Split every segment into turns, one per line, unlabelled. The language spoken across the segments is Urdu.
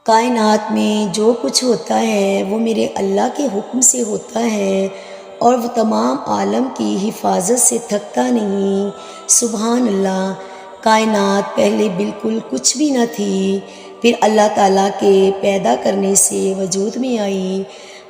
کائنات میں جو کچھ ہوتا ہے وہ میرے اللہ کے حکم سے ہوتا ہے اور وہ تمام عالم کی حفاظت سے تھکتا نہیں۔ سبحان اللہ۔ کائنات پہلے بالکل کچھ بھی نہ تھی، پھر اللہ تعالیٰ کے پیدا کرنے سے وجود میں آئی۔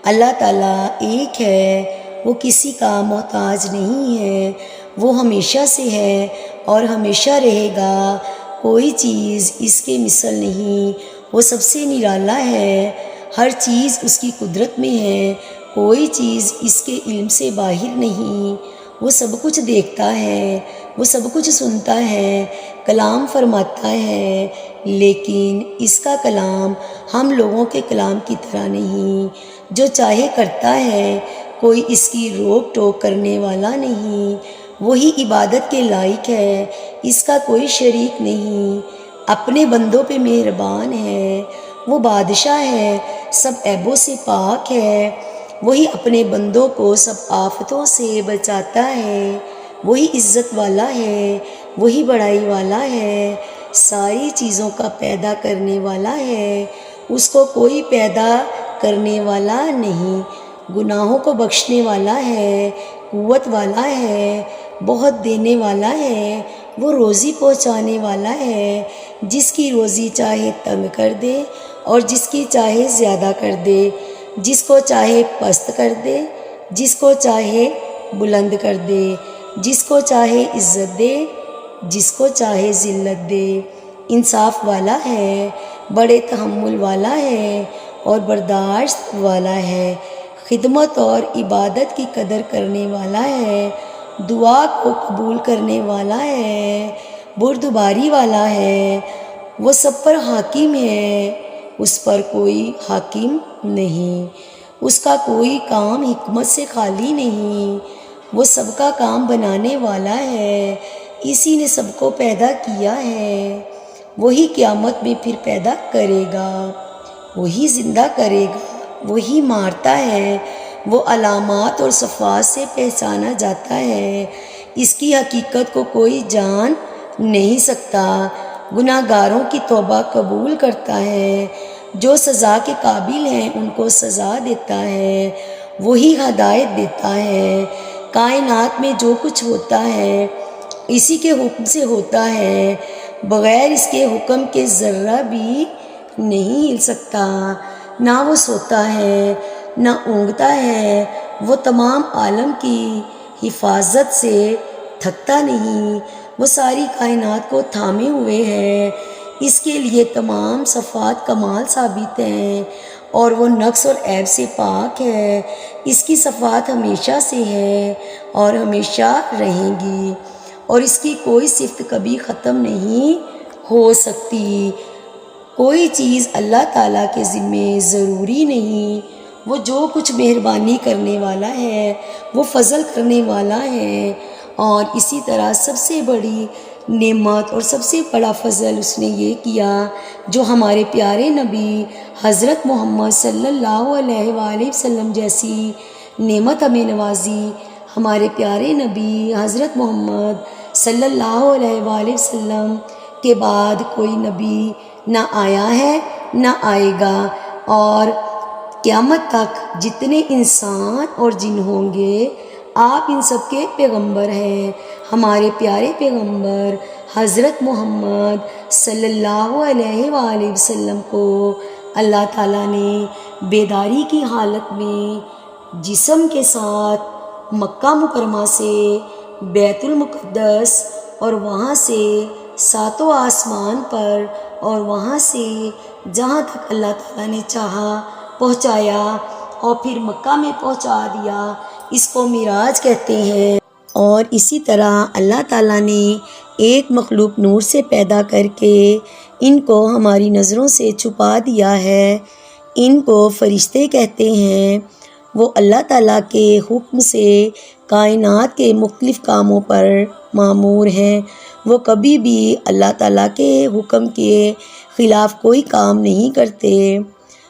اللہ تعالیٰ ایک ہے، وہ کسی کا محتاج نہیں ہے، وہ ہمیشہ سے ہے اور ہمیشہ رہے گا۔ کوئی چیز اس کے مثل نہیں، وہ سب سے نرالا ہے، ہر چیز اس کی قدرت میں ہے، کوئی چیز اس کے علم سے باہر نہیں۔ وہ سب کچھ دیکھتا ہے، وہ سب کچھ سنتا ہے، کلام فرماتا ہے، لیکن اس کا کلام ہم لوگوں کے کلام کی طرح نہیں، جو چاہے کرتا ہے، کوئی اس کی روک ٹوک کرنے والا نہیں۔ وہی عبادت کے لائق ہے، اس کا کوئی شریک نہیں، اپنے بندوں پہ مہربان ہے، وہ بادشاہ ہے، سب عیبوں سے پاک ہے، وہی اپنے بندوں کو سب آفتوں سے بچاتا ہے، وہی عزت والا ہے، وہی بڑائی والا ہے، ساری چیزوں کا پیدا کرنے والا ہے، اس کو کوئی پیدا کرنے والا نہیں، گناہوں کو بخشنے والا ہے، قوت والا ہے، بہت دینے والا ہے، وہ روزی پہنچانے والا ہے، جس کی روزی چاہے تنگ کر دے اور جس کی چاہے زیادہ کر دے، جس کو چاہے پست کر دے، جس کو چاہے بلند کر دے، جس کو چاہے عزت دے، جس کو چاہے ذلت دے، انصاف والا ہے، بڑے تحمل والا ہے اور برداشت والا ہے، خدمت اور عبادت کی قدر کرنے والا ہے، دعا کو قبول کرنے والا ہے، بردباری والا ہے، وہ سب پر حاکم ہے، اس پر کوئی حاکم نہیں، اس کا کوئی کام حکمت سے خالی نہیں، وہ سب کا کام بنانے والا ہے، اسی نے سب کو پیدا کیا ہے، وہی قیامت میں پھر پیدا کرے گا، وہی زندہ کرے گا، وہی مارتا ہے، وہ علامات اور صفات سے پہچانا جاتا ہے، اس کی حقیقت کو کوئی جان نہیں سکتا، گناہ گاروں کی توبہ قبول کرتا ہے، جو سزا کے قابل ہیں ان کو سزا دیتا ہے، وہی ہدایت دیتا ہے، کائنات میں جو کچھ ہوتا ہے اسی کے حکم سے ہوتا ہے، بغیر اس کے حکم کے ذرہ بھی نہیں ہل سکتا، نہ وہ سوتا ہے نہ اونگتا ہے، وہ تمام عالم کی حفاظت سے تھکتا نہیں، وہ ساری کائنات کو تھامے ہوئے ہے، اس کے لیے تمام صفات کمال ثابت ہیں اور وہ نقص اور عیب سے پاک ہے، اس کی صفات ہمیشہ سے ہے اور ہمیشہ رہیں گی اور اس کی کوئی صفت کبھی ختم نہیں ہو سکتی۔ کوئی چیز اللہ تعالیٰ کے ذمے ضروری نہیں، وہ جو کچھ مہربانی کرنے والا ہے وہ فضل کرنے والا ہے، اور اسی طرح سب سے بڑی نعمت اور سب سے بڑا فضل اس نے یہ کیا جو ہمارے پیارے نبی حضرت محمد صلی اللہ علیہ وآلہ وسلم جیسی نعمت ہمیں نوازی۔ ہمارے پیارے نبی حضرت محمد صلی اللہ علیہ وآلہ وسلم کے بعد کوئی نبی نہ آیا ہے نہ آئے گا، اور قیامت تک جتنے انسان اور جن ہوں گے آپ ان سب کے پیغمبر ہیں۔ ہمارے پیارے پیغمبر حضرت محمد صلی اللہ علیہ وآلہ وسلم کو اللہ تعالیٰ نے بیداری کی حالت میں جسم کے ساتھ مکہ مکرمہ سے بیت المقدس اور وہاں سے ساتوں آسمان پر اور وہاں سے جہاں تک اللہ تعالیٰ نے چاہا پہنچایا اور پھر مکہ میں پہنچا دیا، اس کو معراج کہتے ہیں۔ اور اسی طرح اللہ تعالیٰ نے ایک مخلوق نور سے پیدا کر کے ان کو ہماری نظروں سے چھپا دیا ہے، ان کو فرشتے کہتے ہیں، وہ اللہ تعالیٰ کے حکم سے کائنات کے مختلف کاموں پر مامور ہیں، وہ کبھی بھی اللہ تعالیٰ کے حکم کے خلاف کوئی کام نہیں کرتے۔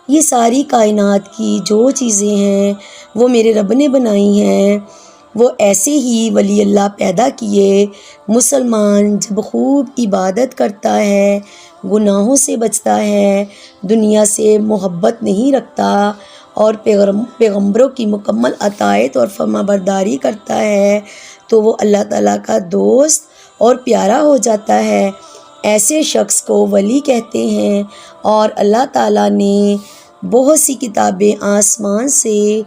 یہ ساری کائنات کی جو چیزیں ہیں وہ میرے رب نے بنائی ہیں، وہ ایسے ہی ولی اللہ پیدا کیے۔ مسلمان جب خوب عبادت کرتا ہے، گناہوں سے بچتا ہے، دنیا سے محبت نہیں رکھتا اور پیغمبروں کی مکمل اطاعت اور فرما برداری کرتا ہے تو وہ اللہ تعالیٰ کا دوست اور پیارا ہو جاتا ہے۔ ایسے شخص کو ولی کہتے ہیں، اور اللہ تعالیٰ نے بہت سی کتابیں آسمان سے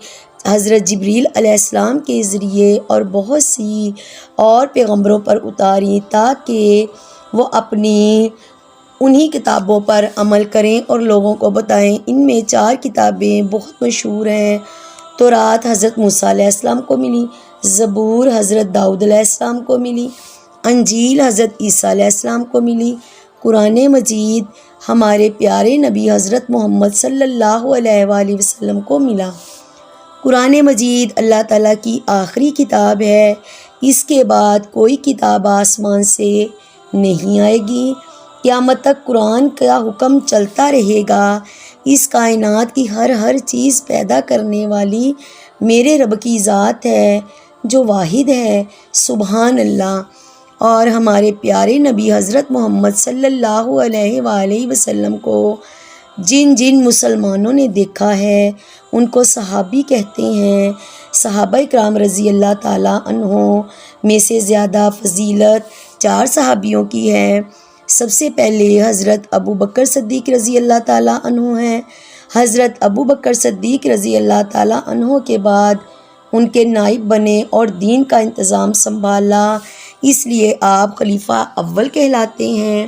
حضرت جبریل علیہ السلام کے ذریعے اور بہت سی اور پیغمبروں پر اتاری تاکہ وہ اپنی انہی کتابوں پر عمل کریں اور لوگوں کو بتائیں۔ ان میں 4 کتابیں بہت مشہور ہیں۔ تورات حضرت موسیٰ علیہ السلام کو ملی، زبور حضرت داؤد علیہ السلام کو ملی، انجیل حضرت عیسیٰ علیہ السلام کو ملی، قرآن مجید ہمارے پیارے نبی حضرت محمد صلی اللہ علیہ وآلہ وسلم کو ملا۔ قرآن مجید اللہ تعالیٰ کی آخری کتاب ہے۔ اس کے بعد کوئی کتاب آسمان سے نہیں آئے گی۔ قیامت تک قرآن کا حکم چلتا رہے گا۔ اس کائنات کی ہر چیز پیدا کرنے والی میرے رب کی ذات ہے جو واحد ہے، سبحان اللہ۔ اور ہمارے پیارے نبی حضرت محمد صلی اللہ علیہ وآلہ وسلم کو جن جن مسلمانوں نے دیکھا ہے ان کو صحابی کہتے ہیں۔ صحابہ کرام رضی اللہ تعالیٰ عنہ میں سے زیادہ فضیلت 4 صحابیوں کی ہے۔ سب سے پہلے حضرت ابو بکر صدیق رضی اللہ تعالیٰ عنہ ہیں۔ حضرت ابو بکر صدیق رضی اللہ تعالیٰ عنہ کے بعد ان کے نائب بنے اور دین کا انتظام سنبھالا، اس لیے آپ خلیفہ اول کہلاتے ہیں۔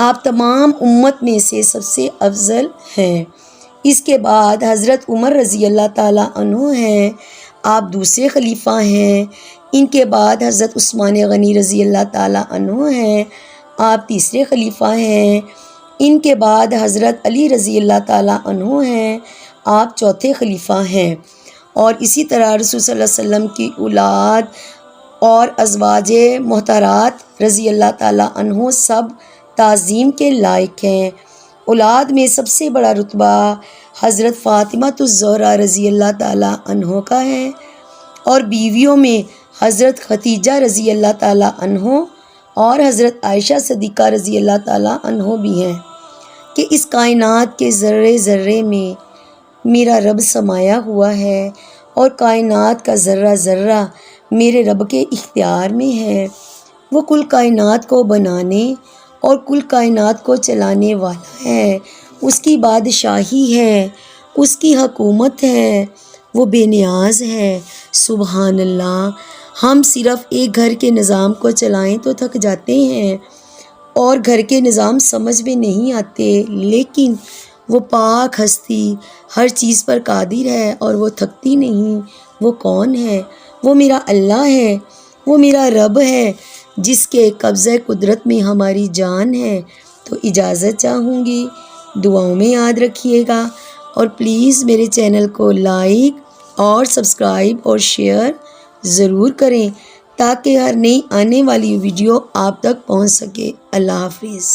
آپ تمام امت میں سے سب سے افضل ہیں۔ اس کے بعد حضرت عمر رضی اللہ تعالیٰ عنہ ہیں، آپ دوسرے خلیفہ ہیں۔ ان کے بعد حضرت عثمان غنی رضی اللہ تعالیٰ عنہ ہیں، آپ تیسرے خلیفہ ہیں۔ ان کے بعد حضرت علی رضی اللہ تعالیٰ عنہ ہیں، آپ چوتھے خلیفہ ہیں۔ اور اسی طرح رسول صلی اللہ علیہ وسلم کی اولاد اور ازواج محترات رضی اللہ تعالیٰ عنہ سب تعظیم کے لائق ہیں۔ اولاد میں سب سے بڑا رتبہ حضرت فاطمہ الزہرا رضی اللہ تعالیٰ عنہ کا ہے، اور بیویوں میں حضرت ختیجہ رضی اللہ تعالیٰ عنہ اور حضرت عائشہ صدیقہ رضی اللہ تعالیٰ عنہ بھی ہیں کہ اس کائنات کے ذرے ذرے میں میرا رب سمایا ہوا ہے، اور کائنات کا ذرہ ذرہ میرے رب کے اختیار میں ہے۔ وہ کل کائنات کو بنانے اور کل کائنات کو چلانے والا ہے، اس کی بادشاہی ہے، اس کی حکومت ہے، وہ بے نیاز ہے، سبحان اللہ۔ ہم صرف ایک گھر کے نظام کو چلائیں تو تھک جاتے ہیں اور گھر کے نظام سمجھ میں نہیں آتے، لیکن وہ پاک ہستی ہر چیز پر قادر ہے اور وہ تھکتی نہیں۔ وہ کون ہے؟ وہ میرا اللہ ہے، وہ میرا رب ہے جس کے قبضہ قدرت میں ہماری جان ہے۔ تو اجازت چاہوں گی، دعاؤں میں یاد رکھیے گا، اور پلیز میرے چینل کو لائک اور سبسکرائب اور شیئر ضرور کریں تاکہ ہر نئی آنے والی ویڈیو آپ تک پہنچ سکے۔ اللہ حافظ۔